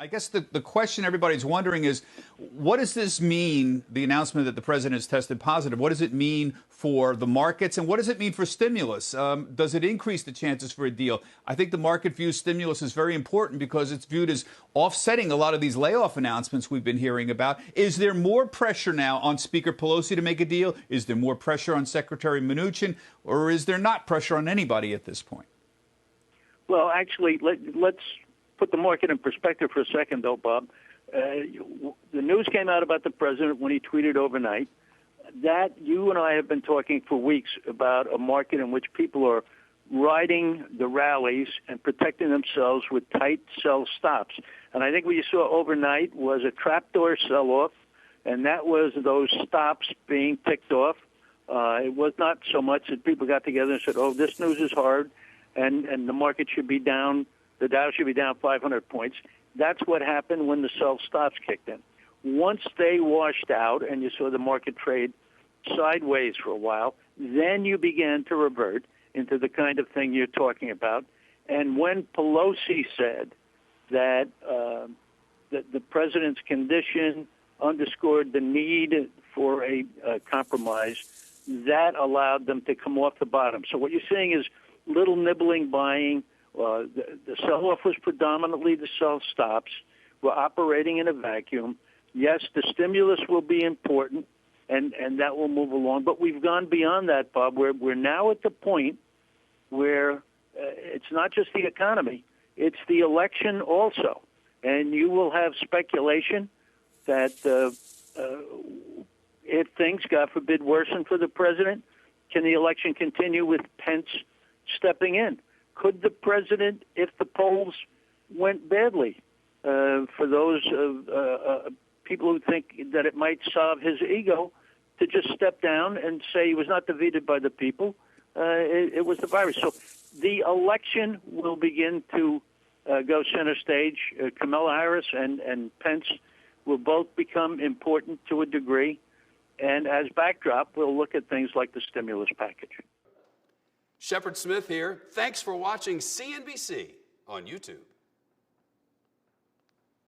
I guess the question everybody's wondering is, what does this mean, the announcement that the president has tested positive? What does it mean for the markets, and what does it mean for stimulus? Does it increase the chances for a deal? I think the market views stimulus as very important because it's viewed as offsetting a lot of these layoff announcements we've been hearing about. Is there more pressure now on Speaker Pelosi to make a deal? Is there more pressure on Secretary Mnuchin? Or is there not pressure on anybody at this point? Well, actually, let's put the market in perspective for a second, though, Bob. The news came out about the president when he tweeted overnight that you and I have been talking for weeks about a market in which people are riding the rallies and protecting themselves with tight sell stops. And I think what you saw overnight was a trapdoor sell-off, and that was those stops being ticked off. It was not so much that people got together and said, oh, this news is hard, and the market should be down. The Dow should be down 500 points. That's what happened when the sell stops kicked in. Once they washed out and you saw the market trade sideways for a while, then you began to revert into the kind of thing you're talking about. And when Pelosi said that the president's condition underscored the need for a compromise, that allowed them to come off the bottom. So what you're seeing is little nibbling buying. The sell-off was predominantly the sell stops. We're operating in a vacuum. Yes, the stimulus will be important, and that will move along. But we've gone beyond that, Bob. We're now at the point where it's not just the economy, it's the election also. And you will have speculation that if things, God forbid, worsen for the president, can the election continue with Pence stepping in? Could the president, if the polls went badly, for those people who think that it might solve his ego, to just step down and say he was not defeated by the people, it was the virus. So the election will begin to go center stage. Kamala Harris and Pence will both become important to a degree. And as backdrop, we'll look at things like the stimulus package. Shepard Smith here. Thanks for watching CNBC on YouTube.